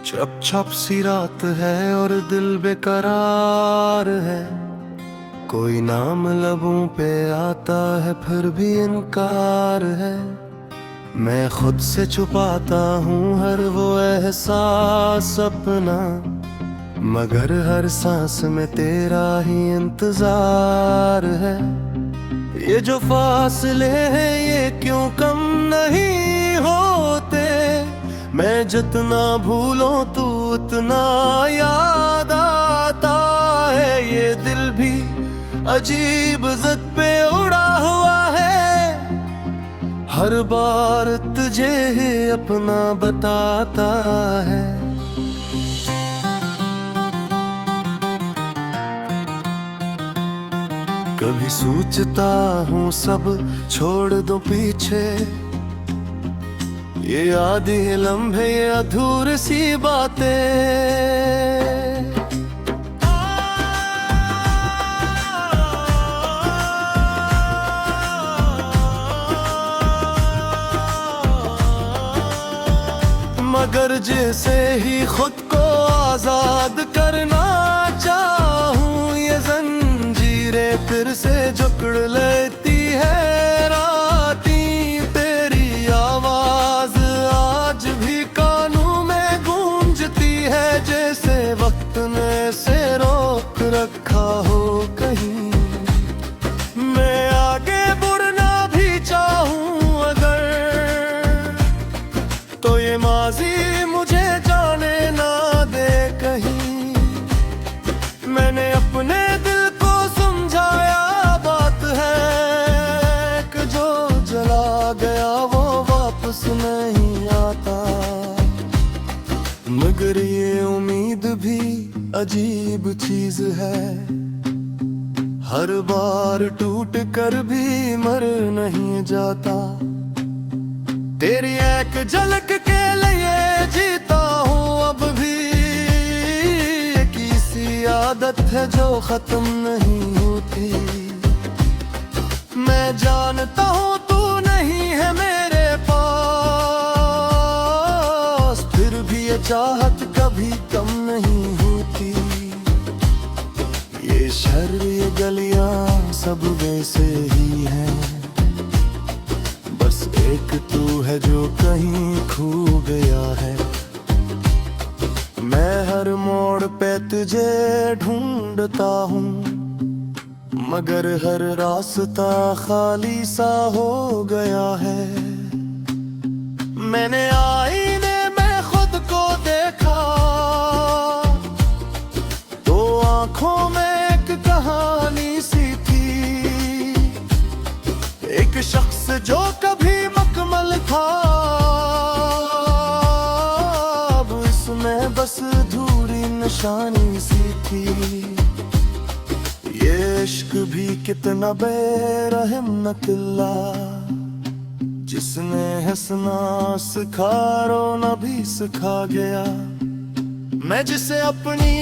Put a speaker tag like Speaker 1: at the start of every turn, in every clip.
Speaker 1: छप छप सी रात है और दिल बेकरार है। कोई नाम लबों पे आता है फिर भी इनकार है। मैं खुद से छुपाता हूँ हर वो एहसास अपना, मगर हर सांस में तेरा ही इंतजार है। ये जो फासले हैं ये क्यों कम नहीं होते, मैं जितना भूलों तू उतना याद आता है। ये दिल भी अजीब ज़द पे उड़ा हुआ है, हर बार तुझे अपना बताता है। कभी सोचता हूँ सब छोड़ दो पीछे, ये आधे लम्हे ये अधूरी सी बातें। मगर जैसे ही खुद को आजाद करना चाहूं, ये जंजीरें फिर से जकड़ लेती है राती। तेरी आवाज आज भी कानों में गूंजती है, जैसे वक्त ने से रोक रखा हो कहीं। मैं आगे बढ़ना भी चाहूं अगर, तो ये माजी मुझे जाने ना दे कहीं। मैंने अपने दिल को समझाया, बात है कि जो जला गया वो वापस नहीं आता। मगर ये उम्मीद भी अजीब चीज है, हर बार टूट कर भी मर नहीं जाता। तेरी एक झलक के लिए जीता हूँ अब भी, एक सी आदत है जो खत्म नहीं होती। मैं जानता हूँ तू नहीं है मेरे पास, फिर भी ये चाहत कभी कम नहीं होती। ये शहर ये गलियां सब वैसे ही हैं, बस एक तू है जो कहीं खो गया है। मैं हर मोड़ पे तुझे ढूंढता हूँ, मगर हर रास्ता खाली सा हो गया है। मैंने आईने में खुद को देखा, तो आंखों में एक कहानी सी थी। एक शख्स जो कभी मकमल था, अब इसमें बस धूरी निशानी सी थी। ये इश्क भी कितना बेरहम निकला, जिसने हंसना सिखा रोना भी सिखा गया। मैं जिसे अपनी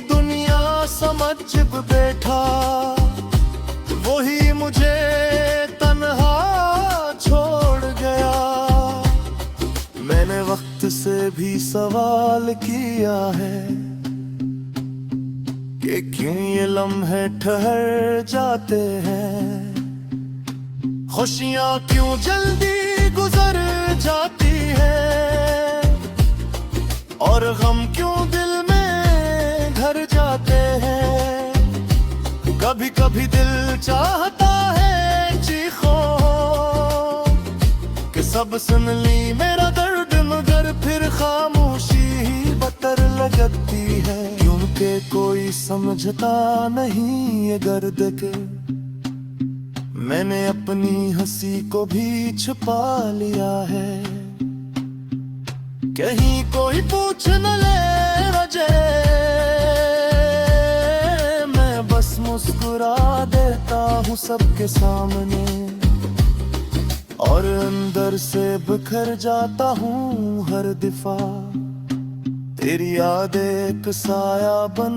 Speaker 1: दुनिया समझ बैठा, वही मुझे तन्हा छोड़ गया। मैंने वक्त से भी सवाल किया है कि क्यों ये लम्हे ठहर जाते हैं, खुशियां क्यों जल्दी गुजर जाती है, और गम क्यों दिल में घर जाते हैं। कभी कभी दिल चाहता है चीखो कि सब सुन ली मेरा दर्द, मगर फिर खामोशी ही बतर लगती है। क्योंकि कोई समझता नहीं ये दर्द के, मैंने अपनी हंसी को भी छुपा लिया है। कहीं कोई पूछ न ले वजह, मैं बस मुस्कुरा देता हूँ सबके सामने, और अंदर से बिखर जाता हूँ हर दफा। तेरी याद एक साया बन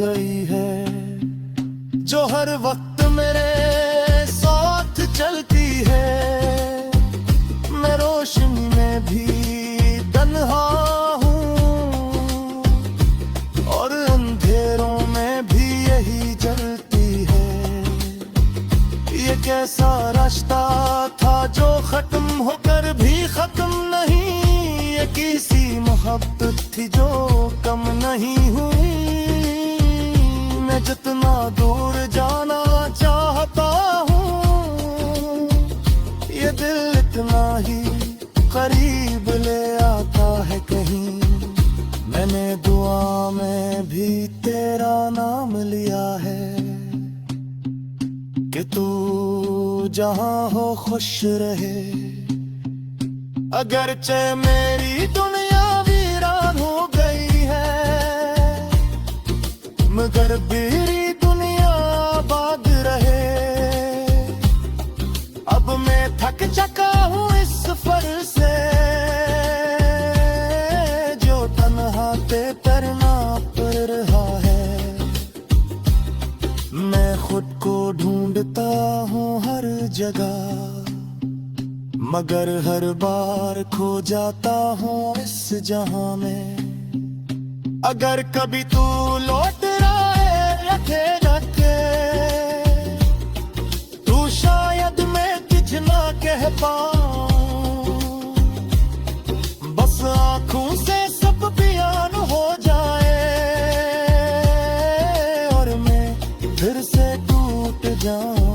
Speaker 1: गई है, जो हर वक्त मेरे साथ चलती है। मैं रोशनी में भी तन्हा हूँ, ऐसा रास्ता था जो खत्म होकर भी खत्म नहीं, ये किसी मोहब्बत थी जो कम नहीं हुई। मैं जितना दूर जाना चाहता हूँ, ये दिल इतना ही करीब ले आता है कहीं। मैंने दुआ में भी तेरा नाम लिया है कि तू जहां हो खुश रहे। अगरचे मेरी दुनिया वीरान हो गई है, मगर मेरी दुनिया आबाद रहे। अब मैं थक चुका हूँ इस सफर से, जो तन्हा पे करना पड़ रहा है। मैं खुद को ढूंढता हूँ हर जगह, मगर हर बार खो जाता हूँ इस जहां में। अगर कभी तू लौट आए रखेगा के, तू शायद मैं कुछ ना कह पाऊं, बस आंखों से सब बयान हो जाए और मैं फिर से टूट जाऊं।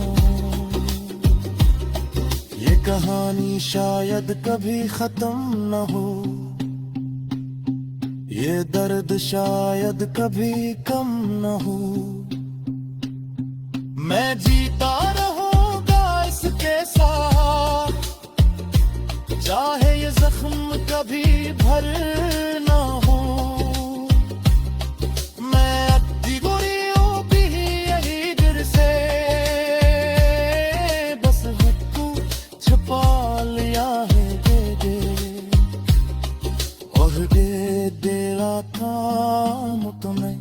Speaker 1: ये कहानी शायद कभी खत्म न हो, ये दर्द शायद कभी कम न हो। मैं जीता रहूंगा इसके साथ, चाहे ये जख्म कभी भर ना हो। मैं अद्दी गुरियों भी यही दिल से, बस हटू छुपा लिया है दे दे, और दे दिला काम तुम्हें।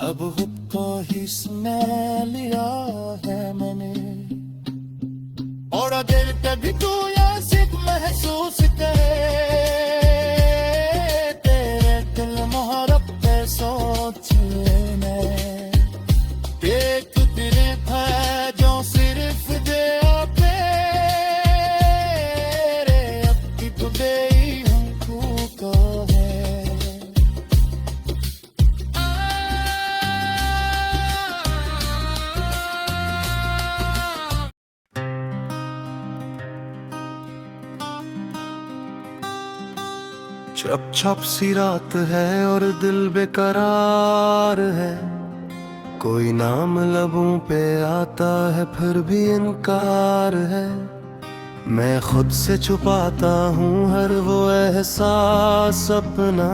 Speaker 1: अब खुद को ही सुना लिया है मैंने, और दिल कभी तू या सिर्फ महसूस करे। तेरे दिल मोहब्बत पे सोच मैं एक तेरे है जो सिर्फ दे पे रे, अब की तो दे हमको को है। चप चप सी रात है और दिल बेकरार है, कोई नाम लबों पे आता है फिर भी इनकार है। मैं खुद से छुपाता हूँ हर वो एहसास अपना,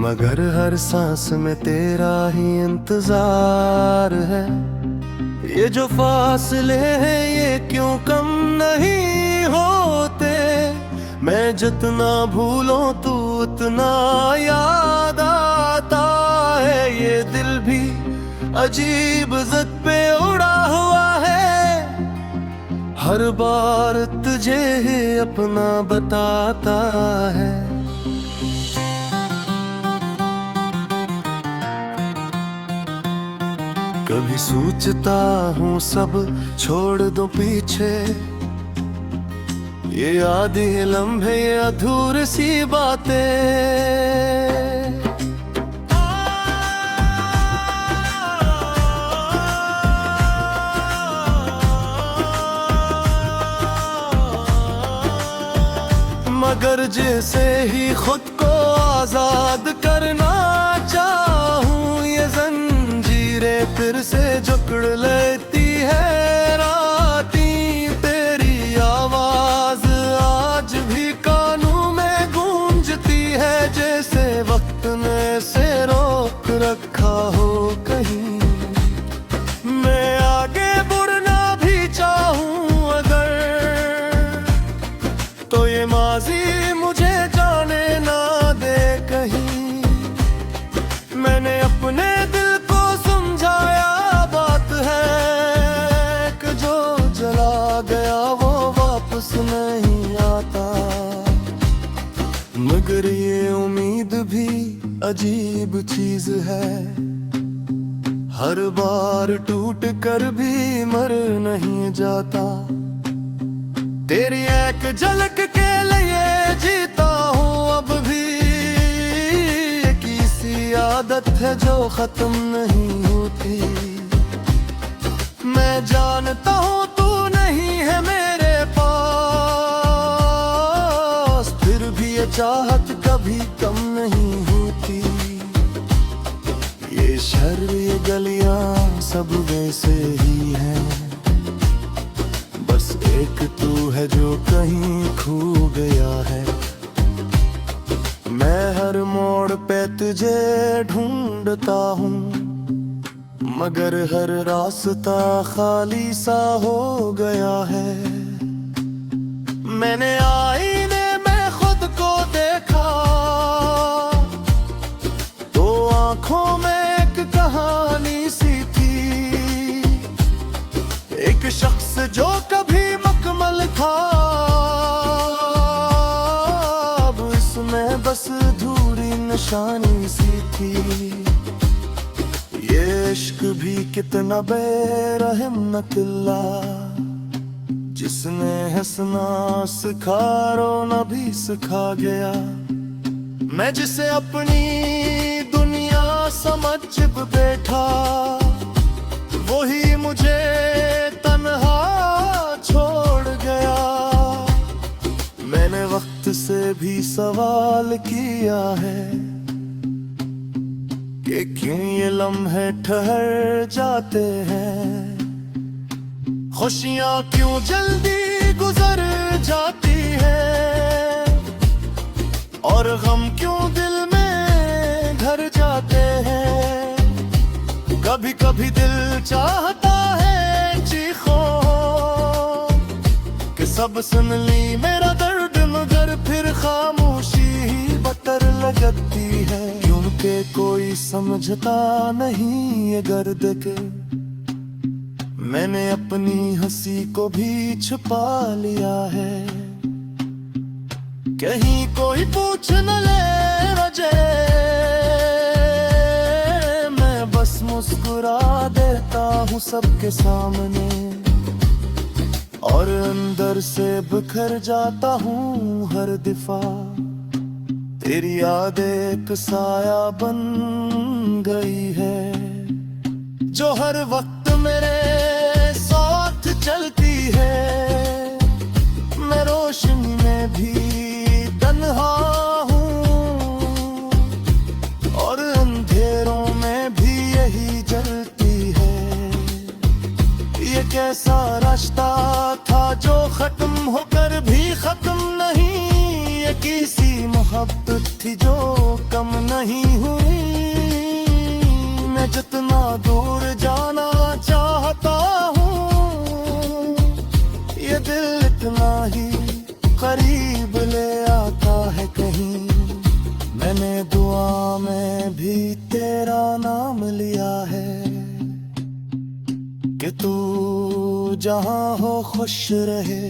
Speaker 1: मगर हर सांस में तेरा ही इंतजार है। ये जो फासले हैं ये क्यों कम नहीं होते, मैं जितना भूलों तू उतना याद आता है। ये दिल भी अजीब ज़द पे उड़ा हुआ है, हर बार तुझे ही अपना बताता है। कभी सोचता हूँ सब छोड़ दो पीछे, ये आधी लम्हे ये अधूरी सी बातें। मगर जैसे ही खुद को आजाद करना चाहूं, ये जंजीरें फिर से जकड़ लेती है राती। तेरी आवाज आज भी कानों में गूंजती है, जैसे वक्त ने से रोक रखा हो कहीं। मैं आगे बढ़ना भी चाहूं अगर, तो ये माजी मुझे जाने ना दे कहीं। मैंने अपने दिल को समझाया, बात है कि जो चला गया वो वापस नहीं आता। मगर ये उम्मीद भी अजीब चीज है, हर बार टूट कर भी मर नहीं जाता, तेरी एक झलक के लिए जीता हूँ अब भी। एक ऐसी आदत है जो खत्म नहीं होती, मैं जानता हूँ तू नहीं है मेरे पास, फिर भी ये चाहत कभी कम नहीं होती। ये शहर ये गलियां सब वैसे ही हैं, बस एक तू है जो कहीं खो गया है। मैं हर मोड़ पे तुझे ढूंढता हूँ, मगर हर रास्ता खाली सा हो गया है। मैंने आईने में खुद को देखा, तो आंखों में एक कहानी सी थी, एक शख्स जो कभी मकमल था, अब इसमें बस धूरी निशानी सी थी। ये इश्क भी कितना बेरहम निकला, जिसने हंसना सिखा रोना भी सिखा गया। मैं जिसे अपनी दुनिया समझ बैठा, वही मुझे तन्हा छोड़ गया। मैंने वक्त से भी सवाल किया है कि क्यों ये लम्हे ठहर जाते हैं, खुशियां क्यों जल्दी गुजर जाती है, और गम क्यों दिल में घर जाते हैं। कभी कभी दिल चाहता है चीखों कि सब सुन ली मेरा दर्द, मगर फिर खामोशी ही बतर लगती है, क्योंकि कोई समझता नहीं ये दर्द के। मैंने अपनी हंसी को भी छुपा लिया है, कहीं कोई पूछ न ले वजह, मैं बस मुस्कुरा देता हूँ सबके सामने, और अंदर से बिखर जाता हूँ हर दफा। तेरी याद एक साया बन गई है, जो हर वक्त मेरे साथ चलती है। मैं रोशनी में भी तन्हा हूँ, और अंधेरों में भी यही जलती है। ये कैसा रास्ता था जो खत्म होकर भी खत्म नहीं, ये किसी मोहब्बत थी जो कम नहीं हुई। मैं जितना दूर जाना चाहता हूँ, ये दिल इतना ही करीब ले आता है कहीं। मैंने दुआ में भी तेरा नाम लिया है कि तू जहाँ हो खुश रहे।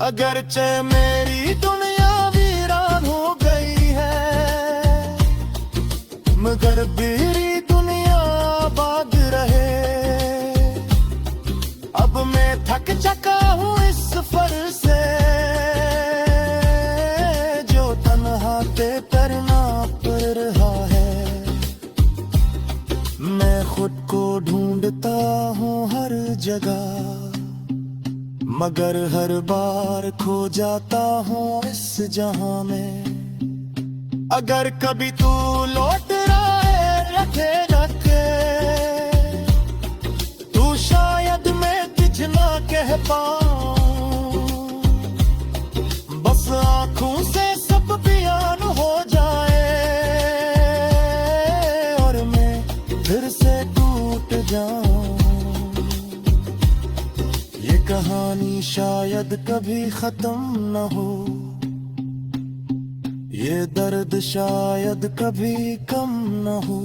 Speaker 1: अगरचे मेरी दुनिया वीरान हो गई है, मगर मेरी दुनिया आबाद रहे। अब मैं थक चुका हूँ इस सफर से, जो तन्हा पे करना पड़ रहा है। मैं खुद को ढूंढता हूँ हर जगह, मगर हर बार खो जाता हूँ इस जहां में। अगर कभी तू लौट आए रखे रखे, तू शायद मैं तुझ ना कह पाऊं, बस आंखों से सब बयान हो जाए, और मैं फिर से टूट जाऊं। कहानी शायद कभी खत्म न हो, ये दर्द शायद कभी कम न हो।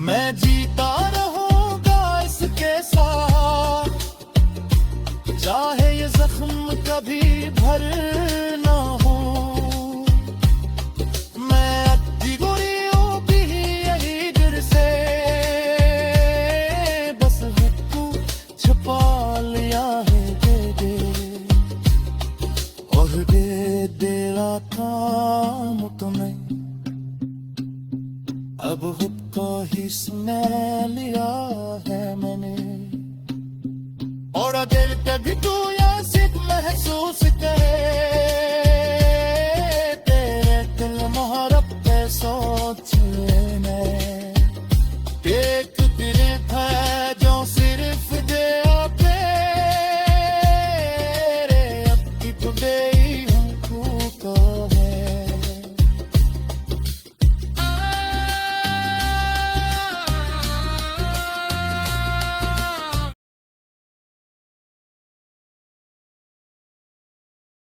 Speaker 1: मैं जीता रहूंगा इसके साथ, चाहे ये जख्म कभी भर ना हो। मैं अद्दी गुरियों भी यही
Speaker 2: थोड़ा देर कभी तू या सिर्फ महसूस